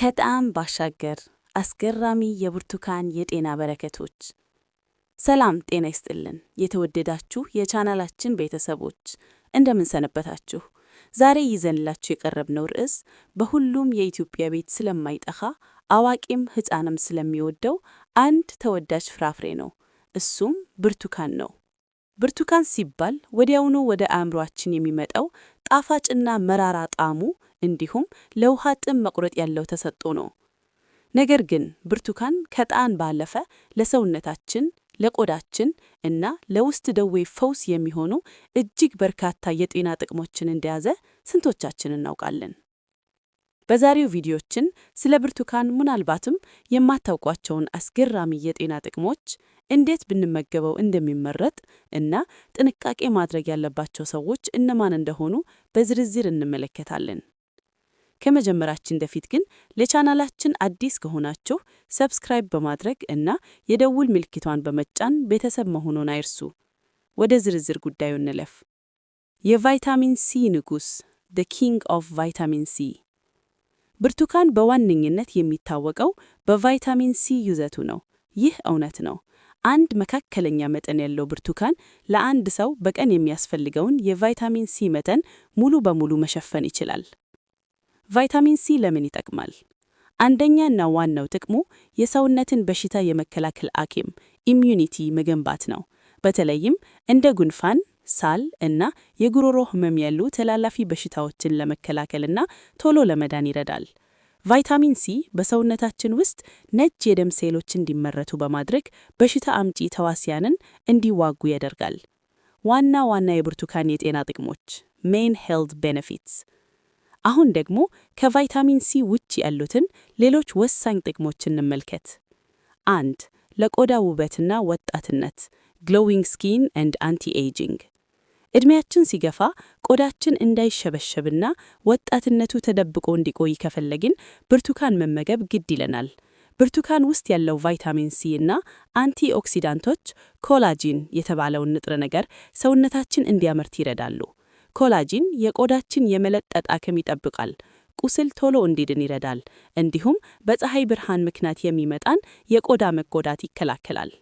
ከጣዕም ባሻገር አስገራሚ የብርቱካን የጤና በረከቶች። ሰላም ጤና ይስጥልን የተወደዳችሁ የቻናላችን ቤተሰቦች እንደምን ሰነበታችሁ? ዛሬ ይዘንላችሁ የቀረብነው ርዕስ በሁሉም የኢትዮጵያ ቤት ስለማይጠፋ አዋቂም ሕፃንም ስለሚወደው አንድ ተወዳጅ ፍራፍሬ ነው። እሱም ብርቱካን ነው። ብርቱካን ሲባል ወዲያውኑ ወደ አእምሮአችን የሚመጣው ጣፋጭና መራራ ጣዕሙ እንዲሁም ለውሃ ጥም መቁረጥ ያለው ተሰጥኦ ነው። ነገር ግን ብርቱካን ከጣዕም ባለፈ ለሰውነታችን፣ ለቆዳችን እና ለውስጥ ደዌ ፈውስ የሚሆኑ እጅግ በርካታ የጤና ጥቅሞችን እንደያዘ ስንቶቻችን እናውቃለን? በዛሬው ቪዲዮችን ስለ ብርቱካን ምናልባትም የማታውቋቸውን አስገራሚ የጤና ጥቅሞች፣ እንዴት ብንመገበው እንደሚመረጥ እና ጥንቃቄ ማድረግ ያለባቸው ሰዎች እነማን እንደሆኑ በዝርዝር እንመለከታለን። ከመጀመራችን በፊት ግን ለቻናላችን አዲስ ከሆናችሁ ሰብስክራይብ በማድረግ እና የደውል ምልክቷን በመጫን ቤተሰብ መሆኑን አይርሱ። ወደ ዝርዝር ጉዳዩ እንለፍ። የቫይታሚን ሲ ንጉሥ the king of vitamin C። ብርቱካን በዋነኝነት የሚታወቀው በቫይታሚን ሲ ይዘቱ ነው። ይህ እውነት ነው። አንድ መካከለኛ መጠን ያለው ብርቱካን ለአንድ ሰው በቀን የሚያስፈልገውን የቫይታሚን ሲ መጠን ሙሉ በሙሉ መሸፈን ይችላል። ቫይታሚን ሲ ለምን ይጠቅማል? አንደኛና ዋናው ጥቅሙ የሰውነትን በሽታ የመከላከል አቅም ኢሚዩኒቲ መገንባት ነው። በተለይም እንደ ጉንፋን፣ ሳል እና የጉሮሮ ህመም ያሉ ተላላፊ በሽታዎችን ለመከላከልና ቶሎ ለመዳን ይረዳል። ቫይታሚን ሲ በሰውነታችን ውስጥ ነጭ የደም ሴሎች እንዲመረቱ በማድረግ በሽታ አምጪ ተዋሲያንን እንዲዋጉ ያደርጋል። ዋና ዋና የብርቱካን የጤና ጥቅሞች ሜን ሄልት ቤኔፊትስ። አሁን ደግሞ ከቫይታሚን ሲ ውጭ ያሉትን ሌሎች ወሳኝ ጥቅሞች እንመልከት። 1. ለቆዳ ውበትና ወጣትነት ግሎዊንግ ስኪን ኤንድ አንቲ ኤጂንግ። ዕድሜያችን ሲገፋ ቆዳችን እንዳይሸበሸብና ወጣትነቱ ተደብቆ እንዲቆይ ከፈለግን ብርቱካን መመገብ ግድ ይለናል። ብርቱካን ውስጥ ያለው ቫይታሚን ሲ እና አንቲ ኦክሲዳንቶች ኮላጂን የተባለውን ንጥረ ነገር ሰውነታችን እንዲያመርት ይረዳሉ። ኮላጂን የቆዳችን የመለጠጥ አቅም ይጠብቃል፣ ቁስል ቶሎ እንዲድን ይረዳል፣ እንዲሁም በፀሐይ ብርሃን ምክንያት የሚመጣን የቆዳ መጎዳት ይከላከላል።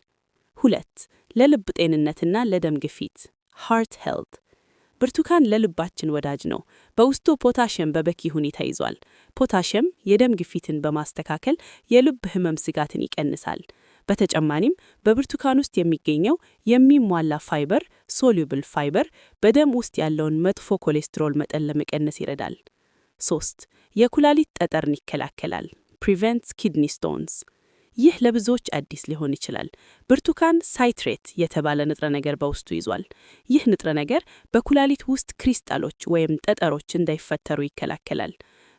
2. ለልብ ጤንነትና ለደም ግፊት ሃርት ሄልት። ብርቱካን ለልባችን ወዳጅ ነው። በውስጡ ፖታሽየም በበቂ ሁኔታ ይዟል። ፖታሽየም የደም ግፊትን በማስተካከል የልብ ህመም ስጋትን ይቀንሳል። በተጨማሪም በብርቱካን ውስጥ የሚገኘው የሚሟላ ፋይበር ሶሉብል ፋይበር በደም ውስጥ ያለውን መጥፎ ኮሌስትሮል መጠን ለመቀነስ ይረዳል። 3. የኩላሊት ጠጠርን ይከላከላል prevents kidney stones። ይህ ለብዙዎች አዲስ ሊሆን ይችላል። ብርቱካን ሳይትሬት የተባለ ንጥረ ነገር በውስጡ ይዟል። ይህ ንጥረ ነገር በኩላሊት ውስጥ ክሪስታሎች ወይም ጠጠሮች እንዳይፈጠሩ ይከላከላል።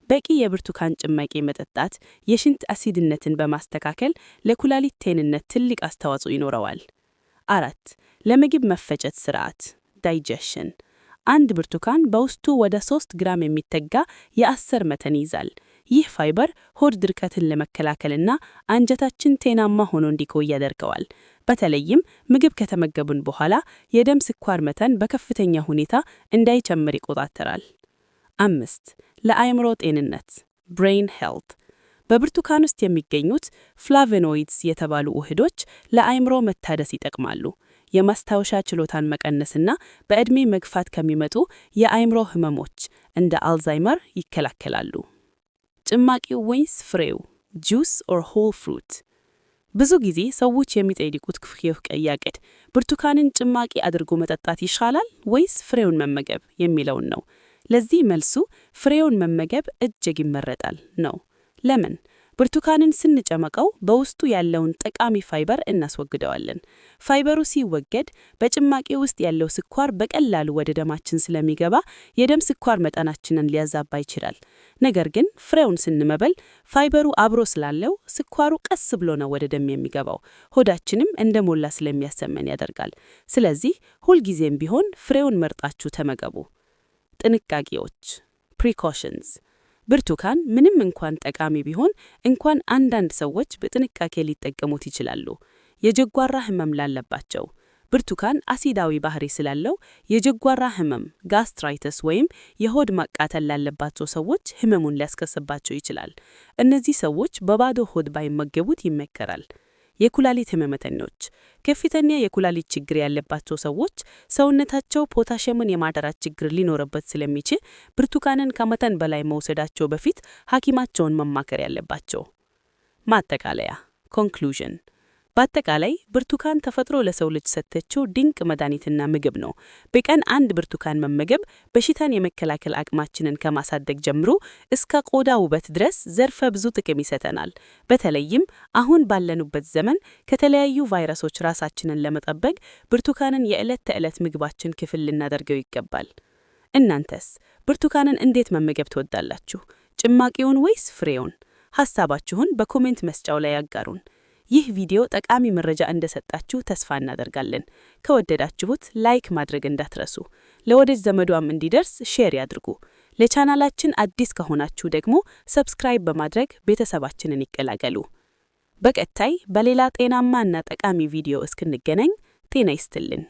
በቂ የብርቱካን ጭማቂ መጠጣት የሽንት አሲድነትን በማስተካከል ለኩላሊት ጤንነት ትልቅ አስተዋጽኦ ይኖረዋል። 4. ለምግብ መፈጨት ስርዓት ዳይጀሽን። አንድ ብርቱካን በውስጡ ወደ 3 ግራም የሚጠጋ የአሰር መጠን ይዛል። ይህ ፋይበር ሆድ ድርቀትን ለመከላከልና አንጀታችን ጤናማ ሆኖ እንዲቆይ ያደርገዋል። በተለይም ምግብ ከተመገቡን በኋላ የደም ስኳር መጠን በከፍተኛ ሁኔታ እንዳይጨምር ይቆጣጠራል። 5. ለአእምሮ ጤንነት ብሬን ሄልት። በብርቱካን ውስጥ የሚገኙት ፍላቮኖይድስ የተባሉ ውህዶች ለአእምሮ መታደስ ይጠቅማሉ። የማስታወሻ ችሎታን መቀነስና በዕድሜ መግፋት ከሚመጡ የአእምሮ ህመሞች እንደ አልዛይመር ይከላከላሉ። ጭማቂው ወይስ ፍሬው ጁስ ኦር ሆል ፍሩት? ብዙ ጊዜ ሰዎች የሚጠይቁት ጥያቄ ብርቱካንን ጭማቂ አድርጎ መጠጣት ይሻላል ወይስ ፍሬውን መመገብ የሚለውን ነው። ለዚህ መልሱ ፍሬውን መመገብ እጅግ ይመረጣል ነው። ለምን? ብርቱካንን ስንጨመቀው በውስጡ ያለውን ጠቃሚ ፋይበር እናስወግደዋለን። ፋይበሩ ሲወገድ በጭማቂ ውስጥ ያለው ስኳር በቀላሉ ወደ ደማችን ስለሚገባ የደም ስኳር መጠናችንን ሊያዛባ ይችላል። ነገር ግን ፍሬውን ስንመበል ፋይበሩ አብሮ ስላለው ስኳሩ ቀስ ብሎ ነው ወደ ደም የሚገባው፣ ሆዳችንም እንደሞላ ስለሚያሰማን ያደርጋል። ስለዚህ ሁልጊዜም ቢሆን ፍሬውን መርጣችሁ ተመገቡ። ጥንቃቄዎች ፕሪኮሽንስ። ብርቱካን ምንም እንኳን ጠቃሚ ቢሆን አንዳንድ ሰዎች በጥንቃቄ ሊጠቀሙት ይችላሉ። የጨጓራ ህመም ላለባቸው ብርቱካን አሲዳዊ ባህሪ ስላለው የጨጓራ ህመም ጋስትራይተስ ወይም የሆድ ማቃጠል ላለባቸው ሰዎች ህመሙን ሊያስከስባቸው ይችላል። እነዚህ ሰዎች በባዶ ሆድ ባይመገቡት ይመከራል። የኩላሊት ህመምተኞች ከፍተኛ የኩላሊት ችግር ያለባቸው ሰዎች ሰውነታቸው ፖታሺየምን የማጥራት ችግር ሊኖርበት ስለሚችል ብርቱካንን ከመጠን በላይ መውሰዳቸው በፊት ሐኪማቸውን መማከር ያለባቸው። ማጠቃለያ ኮንክሉዥን በአጠቃላይ ብርቱካን ተፈጥሮ ለሰው ልጅ ሰጠችው ድንቅ መድኃኒትና ምግብ ነው። በቀን አንድ ብርቱካን መመገብ በሽታን የመከላከል አቅማችንን ከማሳደግ ጀምሮ እስከ ቆዳ ውበት ድረስ ዘርፈ ብዙ ጥቅም ይሰጠናል። በተለይም አሁን ባለንበት ዘመን ከተለያዩ ቫይረሶች ራሳችንን ለመጠበቅ ብርቱካንን የዕለት ተዕለት ምግባችን ክፍል ልናደርገው ይገባል። እናንተስ ብርቱካንን እንዴት መመገብ ትወዳላችሁ? ጭማቂውን ወይስ ፍሬውን? ሐሳባችሁን በኮሜንት መስጫው ላይ ያጋሩን። ይህ ቪዲዮ ጠቃሚ መረጃ እንደሰጣችሁ ተስፋ እናደርጋለን። ከወደዳችሁት ላይክ ማድረግ እንዳትረሱ። ለወዳጅ ዘመዷም እንዲደርስ ሼር ያድርጉ። ለቻናላችን አዲስ ከሆናችሁ ደግሞ ሰብስክራይብ በማድረግ ቤተሰባችንን ይቀላቀሉ። በቀጣይ በሌላ ጤናማና ጠቃሚ ቪዲዮ እስክንገናኝ ጤና ይስጥልን።